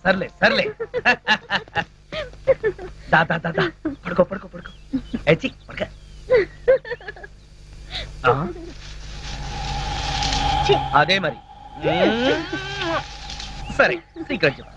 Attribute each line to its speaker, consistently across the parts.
Speaker 1: సర్లే సర్లే దాదా దాదా పడుకో పడుకో పడుకో ఎచ్చి పడుకో అదే మరి సరే సీక్రెట్ చెప్పు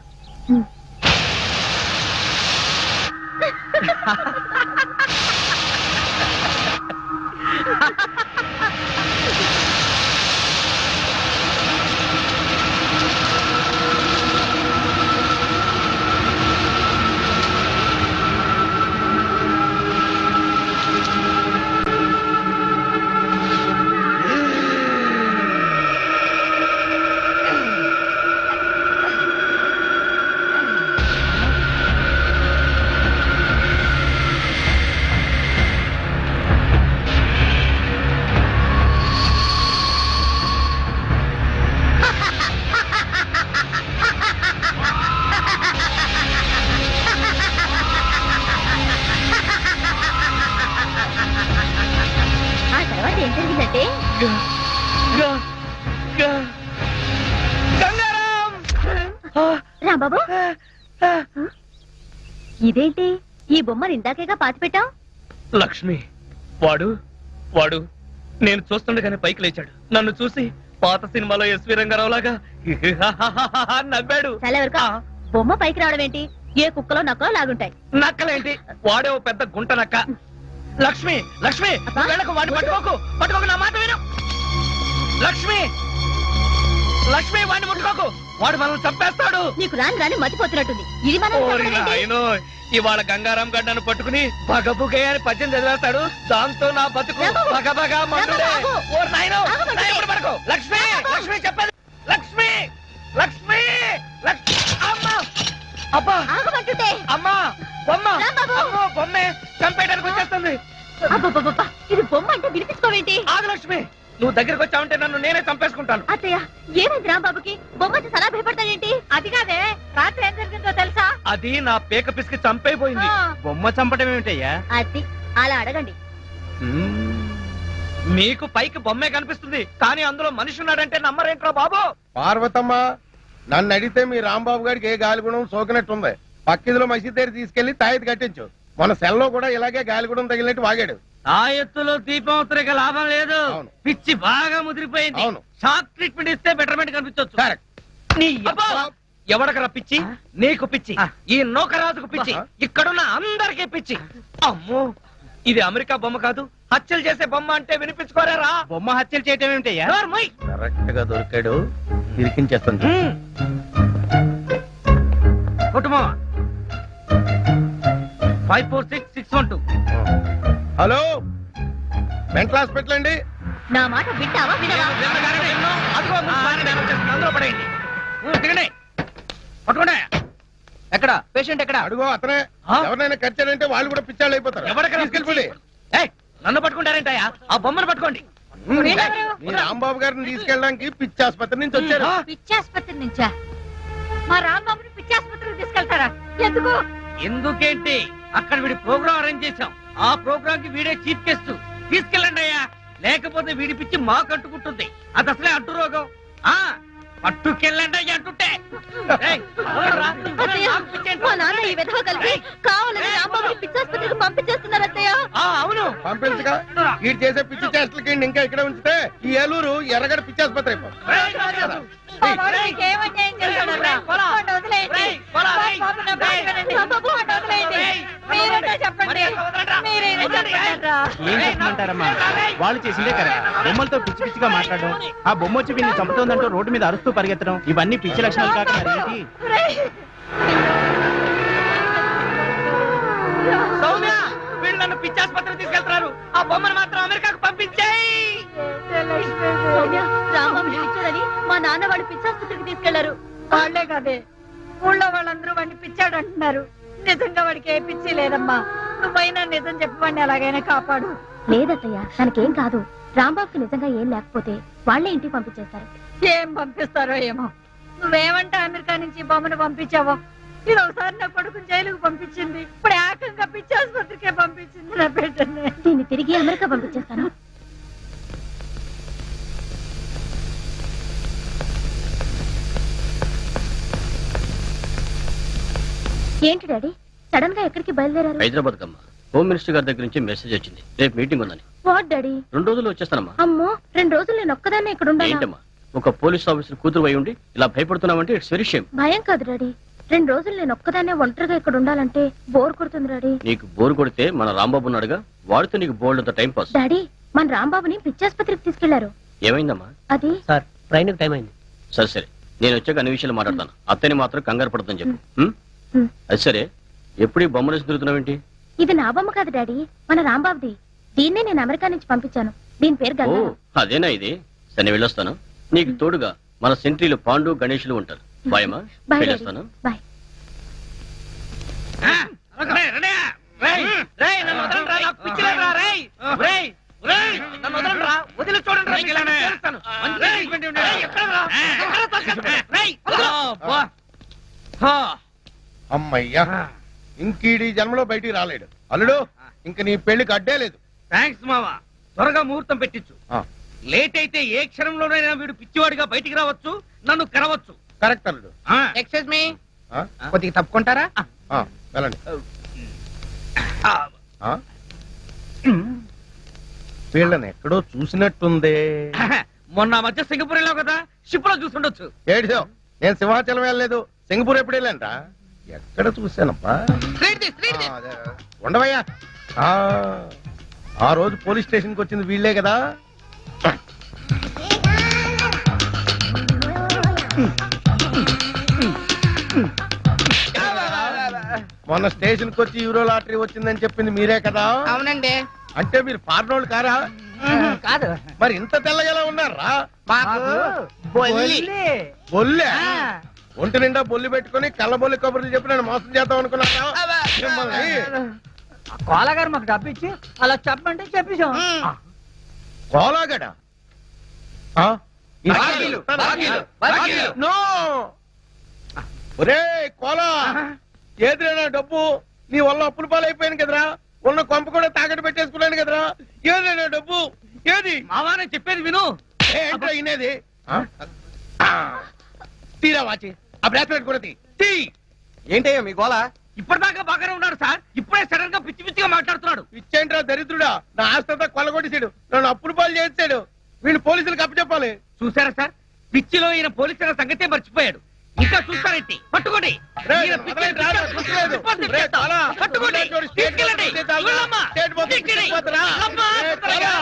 Speaker 2: రాంబాబు ఇదేంటి ఈ బొమ్మను ఇందాకేగా పాతి పెట్టావు?
Speaker 1: లక్ష్మి వాడు వాడు నేను చూస్తుండగానే పైకి లేచాడు. నన్ను చూసి పాత సినిమాలో ఎస్వి రంగారావు లాగా నవ్వాడు.
Speaker 2: బొమ్మ పైకి రావడం ఏంటి? ఏ కుక్కలో నక్కలో లాగుంటాయి.
Speaker 1: నక్కలేంటి? వాడే ఓ పెద్ద గుంట నక్క. లక్ష్మి లక్ష్మి వెళ్ళకు, వాడిని పట్టుకోకు, పట్టుకోకు, నా మాట విను. లక్ష్మి లక్ష్మి వాడిని ముట్టుకోకు, వాడు మనల్ని చంపేస్తాడు.
Speaker 2: నీకు రాని రాని మతిపోతున్నట్టుంది. ఇది మన
Speaker 1: ఇవాళ గంగారాం గడ్డను పట్టుకుని బగబుగే అని పద్యం చదివేస్తాడు. దాంతో నా బతుకు బగబగా మండుడే. ఓ నాయనో పడుకో. లక్ష్మి లక్ష్మి చెప్పేది. లక్ష్మి లక్ష్మి అమ్మా అబ్బా అమ్మా బొమ్మ బొమ్మే చంపేయడానికి వచ్చేస్తుంది.
Speaker 2: ఇది బొమ్మ అంటే వినిపించుకోవేంటి?
Speaker 1: ఆగు లక్ష్మి, నువ్వు దగ్గరికి వచ్చావంటే నన్ను నేనే చంపేసుకుంటాను.
Speaker 2: అత్తయ్య ఏమైంది? రాంబాబుకి బొమ్మ సలా భయపడతాడేంటి? అది కాదే, రాత్రి ఏం జరిగిందో తెలుసా?
Speaker 1: అది నా పేక పిసికి చంపైపోయింది.
Speaker 3: బొమ్మ చంపడం ఏమిటయ్యా?
Speaker 2: అది అలా అడగండి.
Speaker 1: మీకు పైకి బొమ్మే కనిపిస్తుంది, కానీ అందులో మనిషి ఉన్నాడంటే నమ్మరేంట్రా బాబు.
Speaker 4: పార్వతమ్మ, నన్ను అడిగితే మీ రాంబాబు గారికి ఏ గాలిగుణం సోకినట్టుంది. పక్కిదిలో మసీద్ దగ్గర తీసుకెళ్లి తాయిది కట్టించు. మన సెల్లో కూడా ఇలాగే గాలిగుణం తగిలినట్టు వాగాడు.
Speaker 1: ఆ ఎత్తులో దీపం ఉత్తరిక లాభం లేదు. పిచ్చి బాగా ముదిరిపోయింది. షాక్ ట్రీట్మెంట్ ఇస్తే బెటర్మెంట్ కనిపించవచ్చు. ఎవడకరా పిచ్చి? నీకు పిచ్చి, ఈ నౌకరాజుకు పిచ్చి, ఇక్కడున్న అందరికీ పిచ్చి. అమ్మో, ఇది అమెరికా బొమ్మ కాదు, హత్యలు చేసే బొమ్మ అంటే వినిపించుకోరేరా.
Speaker 3: బొమ్మ హత్యలు చేయటం ఏమిటయ్యా?
Speaker 4: కరెక్ట్ గా దొరికాడు, ఇరికించేస్తాను.
Speaker 1: కుటుంబం 546612.
Speaker 4: హలో, మెంటల్ హాస్పిటల్ అండి.
Speaker 2: నా మాట వింటావా వినవా?
Speaker 1: అందులో పడేయండి. పట్టుకోండి. ఎక్కడ పేషెంట్ ఎక్కడ?
Speaker 4: అడుగో అతనే. ఎవరినైనా కచ్చారంటే వాళ్ళు కూడా పిచ్చాళ్ళు అయిపోతారు.
Speaker 1: ఎవరికెళ్ళిపోయి నన్ను పట్టుకుంటారేంటయ్యా? ఆ బొమ్మను పట్టుకోండి.
Speaker 4: మీ రాంబాబు గారిని తీసుకెళ్ళడానికి పిచ్చి ఆసుపత్రి నుంచి వచ్చారు.
Speaker 2: పిచ్చి ఆసుపత్రి నుంచా? మా రాంబాబుని పిచ్చి ఆసుపత్రికి తీసుకెళ్తారా? ఎందుకు?
Speaker 1: ఎందుకేంటి, అక్కడ వీడి ప్రోగ్రామ్ అరేంజ్ చేశాం. ఆ ప్రోగ్రామ్ కి వీడే చీఫ్ గెస్ట్. తీసుకెళ్ళండి అయ్యా, లేకపోతే వీడి పిచ్చి మాకు అంటుకుంటుంది. అది అసలే అంటు రోగం. పట్టుకెళ్ళండి అయ్యా అంటుంటే.
Speaker 2: మా నాన్న ఈ విధవ కలిసి కావాలని రాంబాబుని పిచ్చి ఆసుపత్రికి పంపించేస్తున్నారు అత్తయ్య.
Speaker 1: అవును,
Speaker 4: పంపించగా వీడు చేసే పిచ్చి చేష్టలకి ఇంకా ఇక్కడ ఉంచితే ఈ ఏలూరు ఎర్రగడ పిచ్చి ఆసుపత్రి అయిపోతుంది.
Speaker 3: ఏమంటారమ్మా, వాళ్ళు చేసిందే కరెక్ట్. బొమ్మలతో పిచ్చి పిచ్చిగా మాట్లాడడం, ఆ బొమ్మ వచ్చి వీళ్ళని చంపుతోందంటూ రోడ్డు మీద అరుస్తూ పరిగెత్తడం, ఇవన్నీ పిచ్చి లక్షణాలు కాక మరేంటి?
Speaker 1: సౌమ్య, వీళ్ళు నన్ను పిచ్చి ఆసుపత్రికి తీసుకెళ్తున్నారు. ఆ బొమ్మను మాత్రం అమెరికాకు పంపించేయి.
Speaker 2: సౌమ్య, రాంబాబుని పిచ్చాడని మా నాన్న వాడు పిచ్చి ఆసుపత్రికి తీసుకెళ్లారు.
Speaker 5: వాళ్లే కదే, ఊళ్ళో వాళ్ళందరూ వాడిని పిచ్చాడు అంటున్నారు. నిజంగా వాడికి ఏ పిచ్చి లేదమ్మా. నువ్వైనా నిజం చెప్పి వాడిని ఎలాగైనా కాపాడు.
Speaker 2: లేదత్తయ్య, తనకేం కాదు. రాంబాబుకి నిజంగా ఏం లేకపోతే వాళ్లే ఇంటికి పంపించేస్తారు.
Speaker 5: ఏం పంపిస్తారో ఏమో. నువ్వేమంటే అమెరికా నుంచి బొమ్మను పంపించావో. ఇది ఒకసారి నా కొడుకుని జైలుకు పంపించింది, ఇప్పుడు ఏకంగా పిచ్చి ఆసుపత్రికే పంపించింది నా బిడ్డని.
Speaker 2: దీన్ని తిరిగి అమెరికా పంపించేస్తాను. ఏంటి డాడీ సడన్ గా ఎక్కడికి బయలుదేరారు?
Speaker 6: హైదరాబాద్ కమ్మా. హోమ్ మినిస్టర్ గారి దగ్గర నుంచి మెసేజ్ వచ్చింది, రేపు మీటింగ్ ఉందని.
Speaker 2: What daddy?
Speaker 6: 2 రోజుల్లో వచ్చేస్తానమ్మా.
Speaker 2: అమ్మో 2 రోజులు నేను ఒక్కదాన్ని ఇక్కడ ఉండాలా?
Speaker 6: ఏంటమ్మా, ఒక పోలీస్ ఆఫీసర్ కూతురు అయి ఉండి ఇలా భయపడుతున్నావంటే ఇట్స్ వెరీ షేమ్.
Speaker 2: భయం కాదు డాడీ, 2 రోజులు నేను ఒక్కదాన్నే ఒంటరిగా ఇక్కడ ఉండాలంటే బోర్ కొడుతుంది డాడీ.
Speaker 6: నీకు బోర్ కొడితే మన రాంబాబు ఉన్నాడుగా, వాడితో నీకు బోల్డ్ అంత టైం పాస్.
Speaker 2: డాడీ మన రాంబాబుని పిచ్చాసుపత్రికి తీసుకెళ్లారు.
Speaker 6: ఏమైందమ్మా?
Speaker 2: అది
Speaker 7: సార్ ట్రైన్ టైం అయింది.
Speaker 6: సరే సరే, నేను వచ్చాక అన్ని విషయాలు మాట్లాడతాను. అత్తని మాత్రం కంగారు పడతాను చెప్పు. అది సరే, ఎప్పుడు ఈ బొమ్మలు తిరుగుతున్నావేంటి?
Speaker 2: ఇది నా బొమ్మ కాదు డాడీ, మన రాంబాబుది. దీన్నే నేను అమెరికా నుంచి పంపించాను. దీని పేరు
Speaker 6: ఓ
Speaker 2: గంగా.
Speaker 6: అదేనా ఇది? సరే వెళ్ళొస్తాను. నీకు తోడుగా మన సెంట్రీలు పాండు గణేషులు ఉంటారు. బాయమ్మా,
Speaker 2: బాయ్
Speaker 6: వెళ్ళొస్తాను.
Speaker 2: బాయ్.
Speaker 4: అమ్మయ్యా, ఇంకీడి జన్మలో బయటికి రాలేడు. అల్లుడు, ఇంక నీ పెళ్లికి అడ్డే లేదు.
Speaker 1: థ్యాంక్స్ మావా, త్వరగా ముహూర్తం పెట్టించు. లేట్ అయితే ఏ క్షణంలోనైనా వీడు పిచ్చివాడిగా బయటికి రావచ్చు, నన్ను కరవచ్చు.
Speaker 4: కరెక్ట్ అల్లుడు.
Speaker 7: ఎక్స్క్యూజ్ మీ,
Speaker 4: ఆ?
Speaker 7: కొద్దిగా తప్పుకుంటారా?
Speaker 4: వెళ్ళండి. వీళ్ళని ఎక్కడో చూసినట్టుందే.
Speaker 1: మొన్న మధ్య సింగపూర్ వెళ్ళావు కదా, షిప్ లో చూసుండొచ్చు.
Speaker 4: ఏడిసో, నేను సింహాచలం వెళ్ళలేదు, సింగపూర్ ఎప్పుడు వెళ్ళానంట. ఎక్కడ చూశానప్పా? అదే. ఉండవయ్యా, ఆ రోజు పోలీస్ స్టేషన్ కి వచ్చింది వీళ్ళే కదా. మొన్న స్టేషన్ కి వచ్చి యూరో లాటరీ వచ్చిందని చెప్పింది మీరే కదా?
Speaker 7: అవునండి.
Speaker 4: అంటే మీరు ఫారినోళ్ళు కారా?
Speaker 7: కాదు.
Speaker 4: మరి ఇంత తెల్లగలా ఉన్నారా?
Speaker 7: బొల్లి.
Speaker 4: బొల్లే? ఒంటి నిండా బొల్లి పెట్టుకుని కళ్ళబొల్లి కబుర్లు చెప్పి నన్ను మోసం చేద్దాం అనుకున్నారా? మిమ్మల్ని
Speaker 7: కోలగారు మాకు డబ్బు ఇచ్చి అలా చెప్పమంటే చెప్పేశాం.
Speaker 4: కోలాగడ? ఒరే కోలా, ఏదిరైనా డబ్బు నీ వల్ల అప్పుల పాలైపోయాను కదరా. ఉన్న కొంప కూడా తాకట్టు పెట్టేసుకున్నాను కదరా. ఏదైనా డబ్బు ఏది?
Speaker 1: మావానే చెప్పేది విను.
Speaker 4: ఏంట్రా ఇనేది? తీరా వాచి, ఆ బ్రాస్లెట్ కూడా తీ.
Speaker 7: ఏంటయ్యా మీ గోళ?
Speaker 1: ఇప్పటిదాకా బాగానే ఉన్నాడు సార్, ఇప్పుడే సడన్ గా పిచ్చి పిచ్చిగా మాట్లాడుతున్నాడు.
Speaker 4: ఇచ్చేంట్రా దరిద్రుడా, నా ఆస్తంతా కొల్లగొట్టేసాడు, నన్ను అప్పుల పాలు చేసాడు. వీళ్ళు పోలీసులకు అప్పచెప్పాలి.
Speaker 1: చూసారా సార్, పిచ్చిలో ఈయన పోలీసుల సంగతే మర్చిపోయాడు. ఇంకా చూస్తారేంటి? పట్టుకోండి. ఈయన పిచ్చి రిపోర్ట్ తెప్పిస్తా. పట్టుకోండి, తీసుకెళ్ళండి. వెళ్ళమ్మా, తీసుకెళ్ళి. వెళ్ళమ్మా, త్వరగా.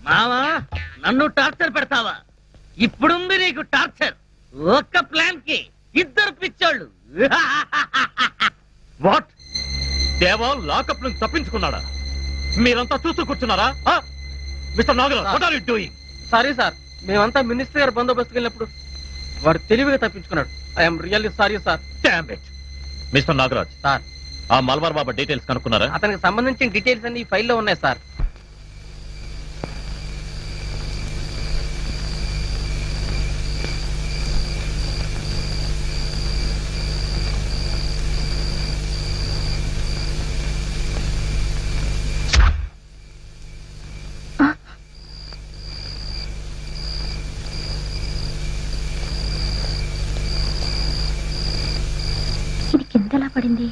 Speaker 1: మావా, నన్ను టార్చర్ పెడతావా? ఇప్పుడుంది నీకు టార్చర్. ఒక్క ప్లాన్ కి 2 పిచ్చోళ్ళు.
Speaker 8: వాట్? దేవా లాకప్ నుంచి తప్పించుకున్నాడా? మీరంతా చూస్తూ కూర్చున్నారా? Mister Nagaraj, what are you doing?
Speaker 7: Sorry sir, మేమంతా మినిస్టర్ గారు బందోబస్తుకి వెళ్ళినప్పుడు వాడు తెలివిగా తప్పించుకున్నాడు. I'm really sorry sir.
Speaker 8: Damn it. Mister Nagaraj
Speaker 7: sir,
Speaker 8: ఆ మల్బార్ బాబా డీటెయిల్స్ కనుక్కున్నారా?
Speaker 7: అతనికి సంబంధించిన డీటెయిల్స్ అన్ని ఈ ఫైల్లో ఉన్నాయి సార్.
Speaker 2: ఇది కిందలా పడింది.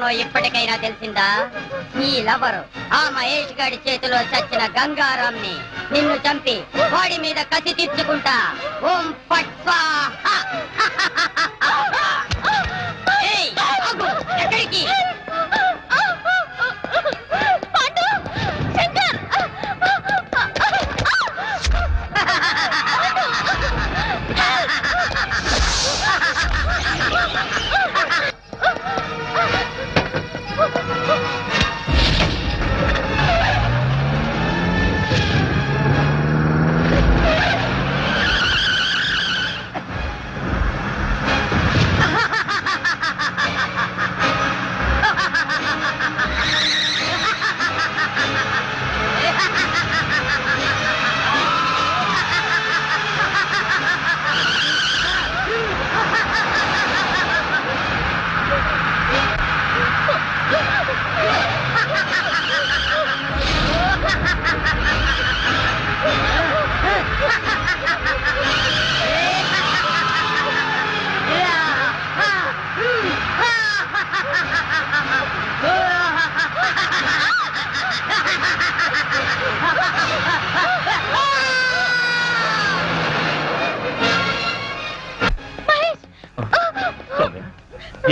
Speaker 9: ఎవరో ఇప్పటికైనా తెలిసిందా? ఈ లవరు ఆ మహేష్ గారి చేతిలో చచ్చిన గంగారాంని నిన్ను చంపి వాడి మీద కసి తీర్చుకుంటా. ఓం ఫట్ స్వాహా. ఏయ్, ఆగు. ఎక్కడికి?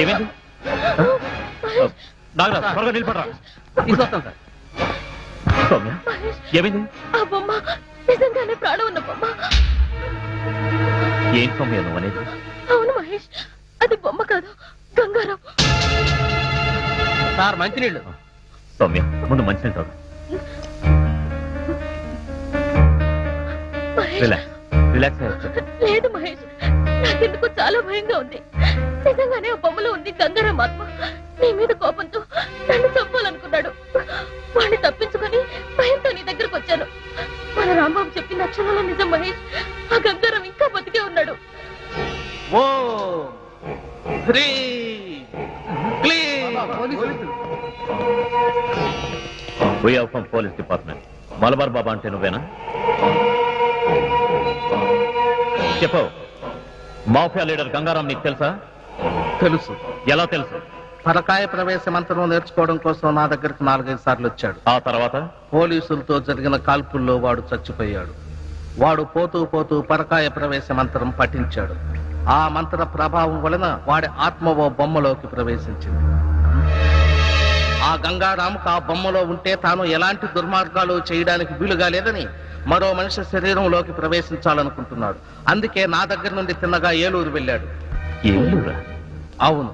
Speaker 8: ఏమైంది? నాగరాజ్ త్వరగా నిలబడరా.
Speaker 7: తీసుకొస్తాం సార్.
Speaker 8: సౌమ్య ఏమైంది?
Speaker 2: ఆ బొమ్మ నిజంగానే ప్రాణం ఉన్న బొమ్మ.
Speaker 8: ఏం సౌమ్య నువ్వు అనేది?
Speaker 2: అవును మహేష్, అది బొమ్మ కాదు, గంగారాం.
Speaker 7: సార్ మంచినీళ్ళు.
Speaker 8: సౌమ్య ముందు మంచినీళ్ళు తాగు. రిలాక్స్.
Speaker 2: లేదు మహేష్, నాకెందుకు చాలా భయంగా ఉంది. నిజంగానే ఆ బొమ్మలో ఉంది గంగారాం ఆత్మ. నీ మీద కోపంతో నన్ను చంపాలనుకున్నాడు. వాడిని తప్పించుకొని భయంతో నీ దగ్గరకు వచ్చాను. మన రాంబాబు చెప్పిన అక్షరాల నిజం మహేష్. ఆ గంగారాం ఇంకా బతికే ఉన్నాడు.
Speaker 8: Police department. మలబార్ బాబా అంటే నువ్వేనా? చెప్పు. మాఫియా లీడర్ గంగారాం నీకు తెలుసా?
Speaker 3: తెలుసు.
Speaker 8: ఎలా తెలుసు?
Speaker 3: పరకాయ ప్రవేశ మంత్రం నేర్చుకోవడం కోసం నా దగ్గరకు 4-5 సార్లు వచ్చాడు.
Speaker 8: ఆ తర్వాత
Speaker 3: పోలీసులతో జరిగిన కాల్పుల్లో వాడు చచ్చిపోయాడు. వాడు పోతూ పోతూ పరకాయ ప్రవేశ మంత్రం పఠించాడు. ఆ మంత్ర ప్రభావం వలన వాడి ఆత్మ ఓ బొమ్మలోకి ప్రవేశించింది. ఆ గంగారాంకు ఆ బొమ్మలో ఉంటే తాను ఎలాంటి దుర్మార్గాలు చేయడానికి వీలుగా లేదని మరో మనిషి శరీరంలోకి ప్రవేశించాలనుకుంటున్నాడు. అందుకే నా దగ్గర నుండి తిన్నగా ఏలూరు వెళ్ళాడు. అవును,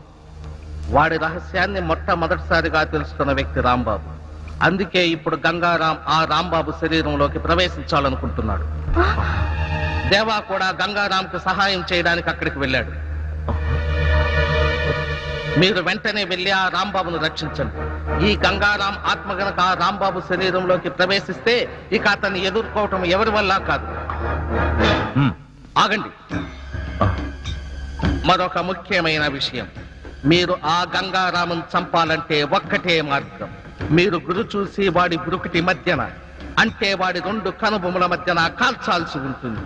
Speaker 3: వాడి రహస్యాన్ని మొట్టమొదటిసారిగా తెలుసుకున్న వ్యక్తి రాంబాబు. అందుకే ఇప్పుడు గంగారాం ఆ రాంబాబు శరీరంలోకి ప్రవేశించాలనుకుంటున్నాడు. దేవా కూడా గంగారాంకు సహాయం చేయడానికి అక్కడికి వెళ్ళాడు. మీరు వెంటనే వెళ్ళి ఆ రాంబాబును రక్షించండి. ఈ గంగారాం ఆత్మ గనక ఆ రాంబాబు శరీరంలోకి ప్రవేశిస్తే ఇక అతన్ని ఎదుర్కోవటం ఎవరి వల్ల కాదు. ఆగండి, మరొక ముఖ్యమైన విషయం. మీరు ఆ గంగారామును చంపాలంటే ఒక్కటే మార్గం. మీరు గురి చూసి వాడి బురుకుటి మధ్యన, అంటే వాడి 2 కనుబొమ్మల మధ్యన కాల్చాల్సి ఉంటుంది.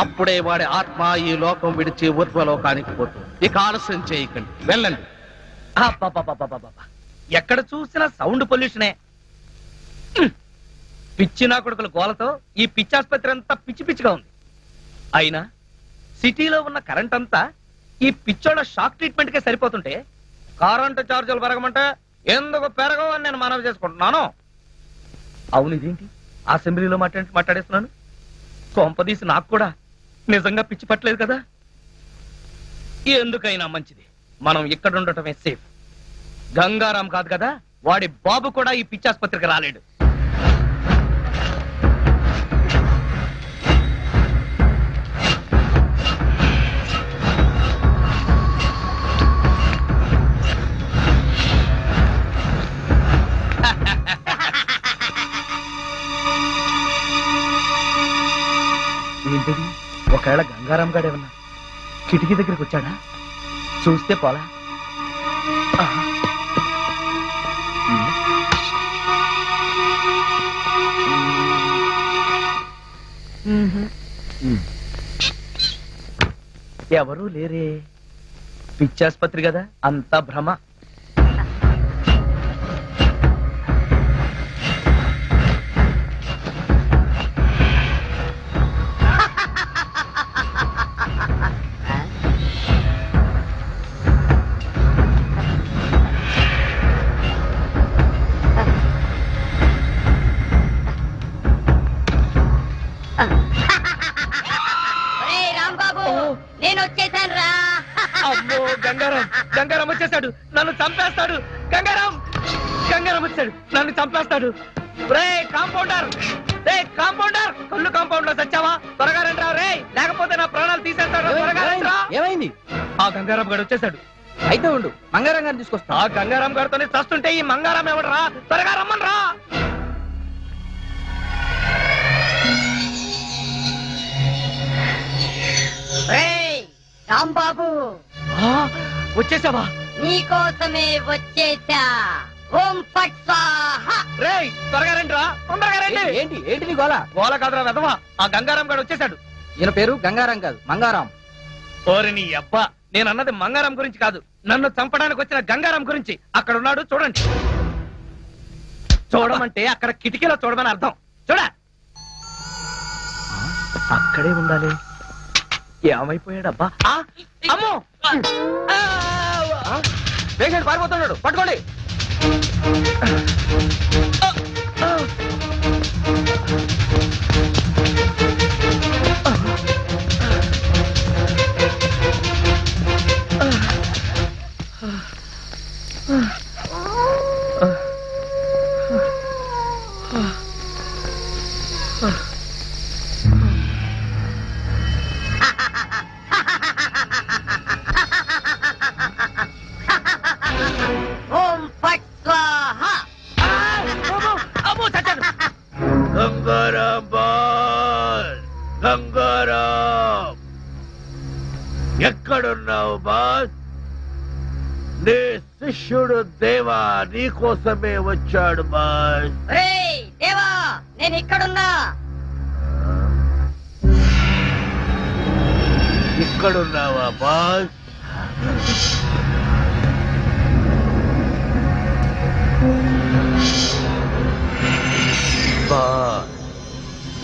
Speaker 3: అప్పుడే వాడి ఆత్మ ఈ లోకం విడిచి ఊర్ధ్వలోకానికి పోతుంది. ఇక ఆలస్యం చేయకండి, వెళ్ళండి.
Speaker 1: ఎక్కడ చూసినా సౌండ్ పొల్యూషనే. పిచ్చి నా కొడుకుల గోలతో ఈ పిచ్చి ఆసుపత్రి అంతా పిచ్చి పిచ్చిగా ఉంది. అయినా సిటీలో ఉన్న కరెంట్ అంతా ఈ పిచ్చోళ్ళ షాక్ ట్రీట్మెంట్ కే సరిపోతుంటే కరెంటు ఛార్జీలు పెరగమంటే ఎందుకు పెరగవు అని నేను మనవి చేసుకుంటున్నాను. అవును, ఇదేంటి అసెంబ్లీలో మాట్లాడేస్తున్నాను? కొంపదీసి నాకు కూడా నిజంగా పిచ్చి పట్టలేదు కదా. ఎందుకైనా మంచిది మనం ఇక్కడ ఉండటమే సేఫ్. గంగారాం కాదు కదా, వాడి బాబు కూడా ఈ పిచ్చి ఆసుపత్రికి రాలేడు. ఏంటది? ఒకవేళ గంగారాం గాడేమన్నా కిటికీ దగ్గరికి వచ్చాడా? చూస్తే పోలా. ఎవరూ లేరే. పిచ్చాసుపత్రి కదా, అంతా భ్రమ.
Speaker 9: నేను వచ్చేసాను రా.
Speaker 1: అమ్మో గంగారాం గంగారాం వచ్చేసాడు, నన్ను చంపేస్తాడు. గంగారాం గంగారాం వచ్చాడు, నన్ను చంపేస్తాడు. రే కాంపౌండర్, రే కాంపౌండర్, కళ్ళు కాంపౌండ్ లో చచ్చావా? త్వరగా రండి రే, లేకపోతే నా ప్రాణాలు తీసేస్తాడు. త్వరగా రండిరా.
Speaker 7: ఏమైంది?
Speaker 1: ఆ గంగారాం గారు వచ్చేసాడు.
Speaker 7: అయితే ఉండు, మంగారం గారిని తీసుకొస్తా.
Speaker 1: ఆ గంగారాం గారితోనే చస్తుంటే ఈ మంగారాం ఎవడరా? త్వరగా రమ్మని రా.
Speaker 9: రాంబాబు
Speaker 1: వచ్చేసావా?
Speaker 9: నీకోసమే వచ్చేసా. ఓం ఫట్ స్వాహా.
Speaker 1: రే త్వరగా రండి రా, తొందరగా రండి.
Speaker 7: ఏంటి ఏంటి నీ గోల?
Speaker 1: గోల కాదురా వెధవా, ఆ గంగారాం గారు వచ్చేసాడు.
Speaker 7: ఈయన పేరు గంగారాం కాదు, మంగారాం.
Speaker 1: ఓరి నీ అబ్బా, నేను అన్నది మంగారాం గురించి కాదు, నన్ను చంపడానికి వచ్చిన గంగారాం గురించి. అక్కడ ఉన్నాడు చూడండి. చూడమంటే అక్కడ కిటికీలో చూడమని అర్థం. చూడ, అక్కడే ఉండాలి. ఏమైపోయాడబ్బా? అమ్మో,
Speaker 7: పేషెంట్ పారిపోతున్నాడు, పట్టుకోండి.
Speaker 9: ఓం ఫట్ స్వాహా.
Speaker 1: అమ్మో చచ్చాడు.
Speaker 8: గంగారాం బాస్, గంగారాం ఎక్కడున్నావు బాస్? నీ శిష్యుడు దేవా నీకోసమే వచ్చాడు బాస్.
Speaker 9: రేయ్ దేవా, నేను ఇక్కడున్నా.
Speaker 8: ఇక్కడున్నావా బాస్? బాస్,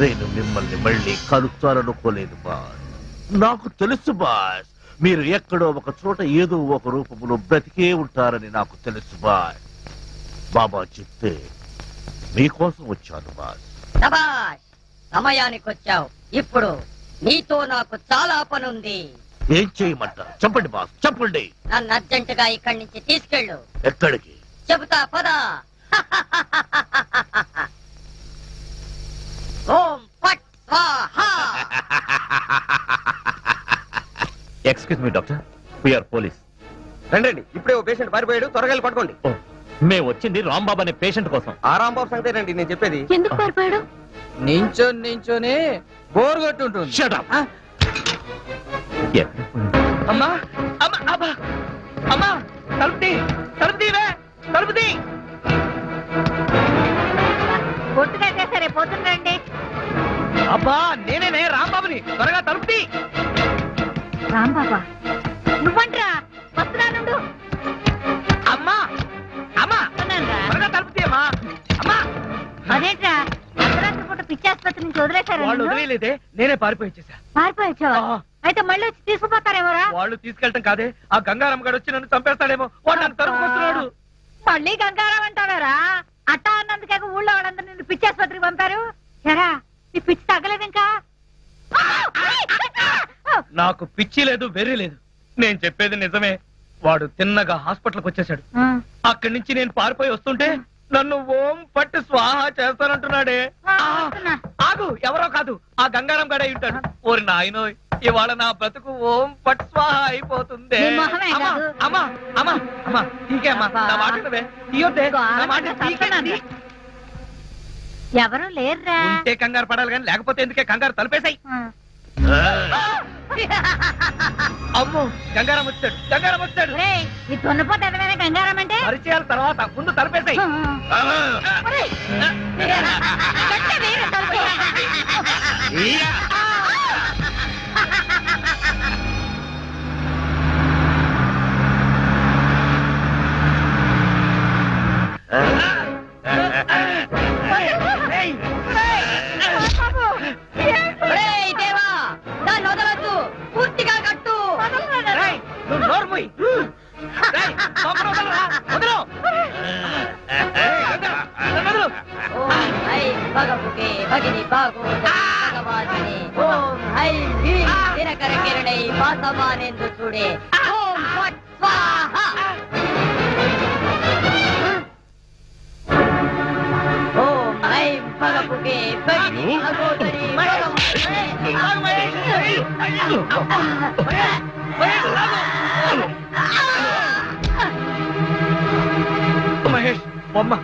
Speaker 8: నేను మిమ్మల్ని మళ్ళీ కలుస్తాననుకోలేదు బాస్. నాకు తెలుసు బాస్, మీరు ఎక్కడో ఒక చోట ఏదో ఒక రూపంలో బ్రతికే ఉంటారని నాకు తెలుసు బాస్. బాబా చెప్తే మీకోసం వచ్చాను బాస్.
Speaker 9: శభాష్, సమయానికి వచ్చావు. ఇప్పుడు నీతో నాకు చాలా పనుంది.
Speaker 8: ఏం చేయమంటారు? చెప్పండి బాస్, చెప్పండి.
Speaker 9: నన్ను అర్జెంటుగా ఇక్కడి నుంచి తీసుకెళ్ళు.
Speaker 8: ఎక్కడికి?
Speaker 9: చెబుతా పదా. ఓం ఫట్ స్వాహా.
Speaker 8: Excuse me doctor, we are police.
Speaker 7: రండి, ఇప్పుడే ఓ పేషెంట్ పారిపోయాడు, త్వరగా వెళ్ళి పట్టుకోండి.
Speaker 8: మేము వచ్చింది రాంబాబు అనే పేషెంట్ కోసం.
Speaker 7: ఆ రాంబాబు సంగతే రండి నేను చెప్పేది.
Speaker 2: ఎందుకు పారిపోయాడు?
Speaker 7: నించోనే బోర్ కొట్టుంటుంది.
Speaker 8: Shut up.
Speaker 1: అమ్మా అమ్మా అబ్బా, అమ్మా తలుపుతీ, తలుపుతీవే, తలుపుతీ.
Speaker 5: పొట్టుగా చేశారే, పోతుండండి.
Speaker 1: అబ్బా నేనే రాంబాబుని, త్వరగా తలుపుతీ.
Speaker 5: రాంబాబా నువ్వంట్రా, వస్తున్నానుండు.
Speaker 1: అమ్మా అమ్మా త్వరగా తలుపుతీ అమ్మా. అమ్మా
Speaker 5: అదేంట్రా, అర్ధరాత్రి పూట పిచ్చాసుపత్రి నుంచి వదిలేశారు.
Speaker 1: వాళ్ళు వదిలేదే, నేనే పారిపోయి వచ్చేసా.
Speaker 5: పారిపోయొచ్చావా? అయితే మళ్ళీ వచ్చి తీసుకుపోతారేమోరా?
Speaker 1: వాళ్ళు తీసుకెళ్ళటం కాదే, ఆ గంగారాం గారు వచ్చి నన్ను చంపేస్తాడేమో. వాడు నన్ను తరుముకొస్తున్నాడు.
Speaker 5: మళ్ళీ గంగారాం అంటాడారా? అట్టా అన్నందుకే ఊళ్ళో వాళ్ళందరూ నిన్ను పిచ్చాసుపత్రికి పంపారు. ఎరా, నీ పిచ్చి తగ్గలేదు ఇంకా?
Speaker 1: నాకు పిచ్చి లేదు, వెర్రి లేదు. నేను చెప్పేది నిజమే. వాడు తిన్నగా హాస్పిటల్కి వచ్చేసాడు. అక్కడి నుంచి నేను పారిపోయి వస్తుంటే నన్ను ఓం పట్టు స్వాహా చేస్తానంటున్నాడే. ఆగు, ఎవరో కాదు, ఆ గంగారాం గడే ఉంటాడు. ఓరి నాయనో, ఇవాళ నా బ్రతుకు ఓం పట్టు స్వాహా అయిపోతుంది. అమ్మా అమ్మా అమ్మా అమ్మా, ఠీకే అమ్మా, నా మాట వినవే. తీయొద్దే, నా మాట ఠీకే.
Speaker 5: ఎవరు లేరురా.
Speaker 1: ఉంటే కంగారు పడాలి కానీ, లేకపోతే ఎందుకే కంగారు? తలుపేసాయి. అమ్మో, గంగారాం వచ్చాడు, గంగారాం వచ్చాడు.
Speaker 5: ఈ దున్నపోతే ఎదమైనా గంగారాం అంటే
Speaker 1: పరిచయాల తర్వాత ముందు తలుపేసాయి.
Speaker 9: రేయ్ దేవా, దాన్ని వదలొద్దు, పూర్తిగా కట్టు.
Speaker 1: నువ్వు నోరు మూయ్. రేయ్, పాపను వదలరా, వదలు. రేయ్, గంగారాం, నన్ను వదలు.
Speaker 9: ఓం ఐ భగపుకే భగిని భాగవతిని ఓం ఐం హ్రీం దినకర కిరణై వాసమానేందు చూడే ఓం ఫట్ స్వాహ ఓం ఐం భగపుకే భగిని భాగవతిని
Speaker 1: మహేష్ బొమ్మ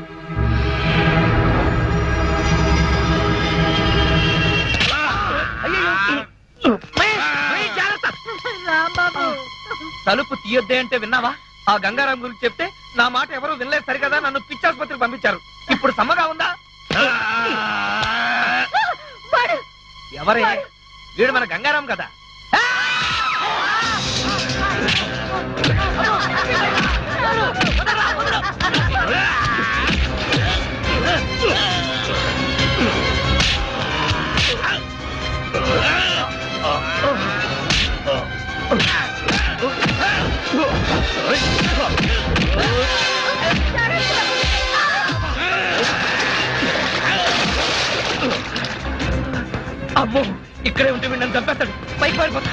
Speaker 1: తలుపు తీయొద్దే అంటే విన్నావా? ఆ గంగారాం గురించి చెప్తే నా మాట ఎవరు వినలేదు సరికదా, నన్ను పిచ్చాసుపత్రికి పంపించారు. ఇప్పుడు సమ్మగా ఉందా? ఎవరే వీడు? మన గంగారాం కదా. అమ్మో, ఇక్కడే ఉంటే వీడిని చంపేస్తాడు. పైకి పారిపోతా.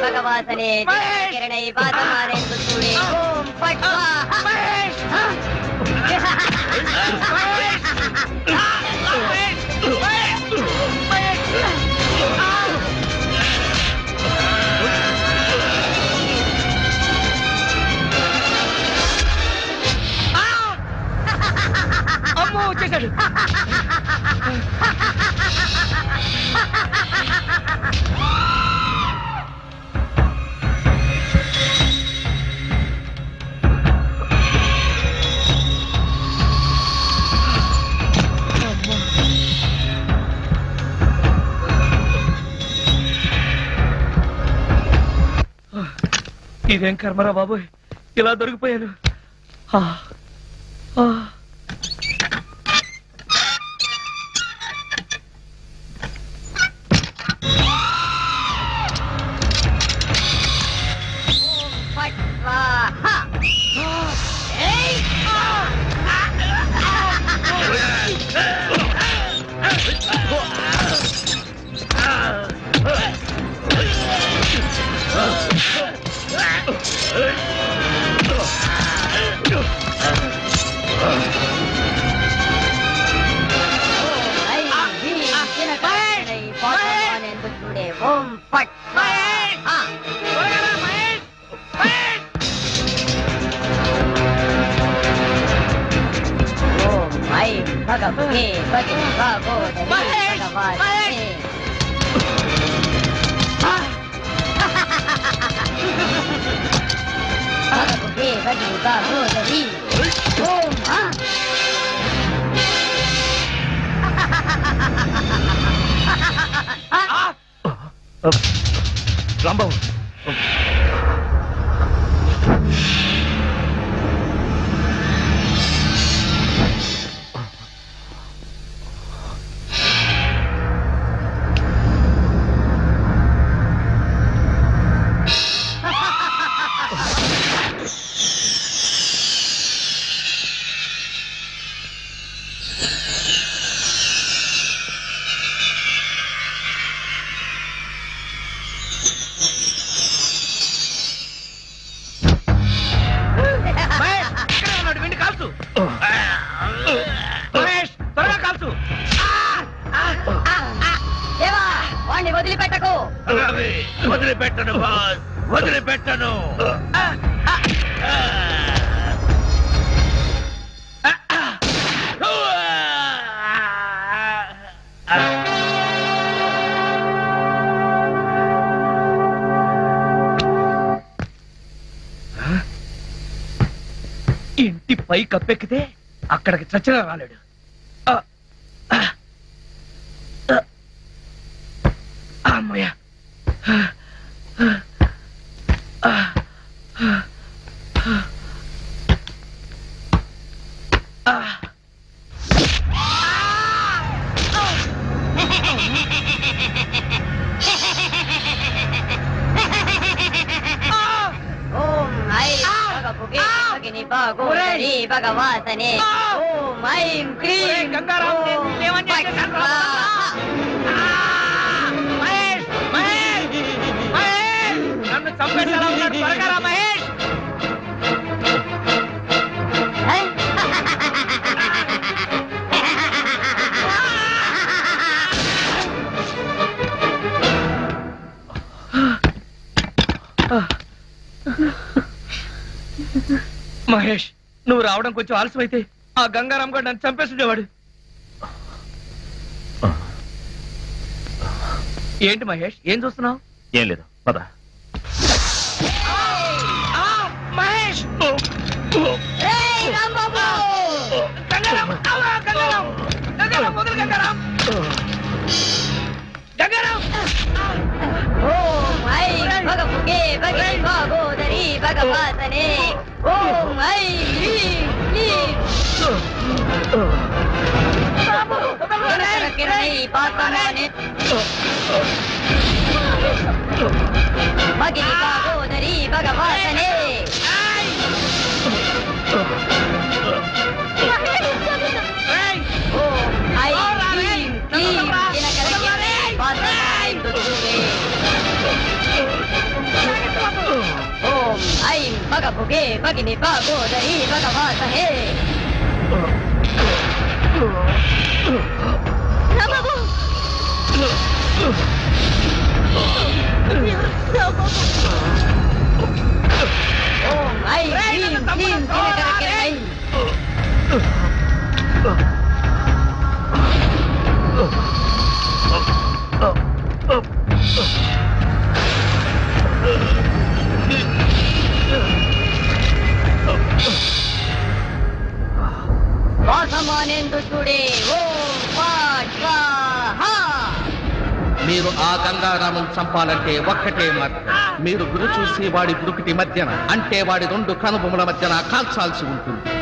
Speaker 9: భగవాసనే కిరణై వాసమానేందు చూడే ఓం ఫట్ స్వాహ
Speaker 1: అమ్మో వచ్చేసాడు. ఇదేం కర్మరా బాబు, ఇలా దొరికిపోయాను.
Speaker 9: ఓం ఫట్ ఓం ఐం భగవతే భగిని భాగవతిని భగవాసిని భగవతే భగిని భాగవతిని ఓం
Speaker 1: రాంబాబు,
Speaker 9: వదిలిపెట్టకు.
Speaker 8: వదిలిపెట్టను బాస్, వదిలిపెట్టను.
Speaker 1: ఇంటి పై కప్పెక్కితే అక్కడికి చచ్చినా రాలేడు. అమ్మయ్యా
Speaker 9: ఓం ఐం భగభుగే భగిని భాగోదరి భగవాసనే ఓం ఐం క్రీం
Speaker 1: గంగారాం నన్ను చంపేసేలా ఉన్నాడు త్వరగా రా మహేష్ మహేష్ నువ్వు రావడం కొంచెం ఆలస్యమైతే ఆ గంగారాం గారు నన్ను చంపేస్తుండేవాడు. ఏంటి మహేష్ ఏం చూస్తున్నావు?
Speaker 8: ఏం లేదు పద.
Speaker 1: మహేష్ గంగారాం మొదలు గంగారాం గంగారాం
Speaker 9: ఓం ఐం భగభుగే భగిని భాగోదరి భగవాసనే ఓం ఐం హ్రీం క్లీం కిరణై పాతమానే భగిని భాగోదరి భగవాసనే ఓం ఐం హ్రీం క్లీం దినకరకిరణై పాతమానే ఓం ఐం భగభుగే భగిని భాగోదరి భగవాసనే ఓం ఐం హ్రీం క్లీం దినకరకిరణై వాసమానేందుడే ఓం పాట్ స్వాహా.
Speaker 3: మీరు ఆ గంగారామును చంపాలంటే ఒక్కటే మార్గం. మీరు గురి చూసి వాడి గురుకుటి మధ్యన అంటే వాడి రెండు కనుబొమ్మల మధ్యన కాల్చాల్సి ఉంటుంది.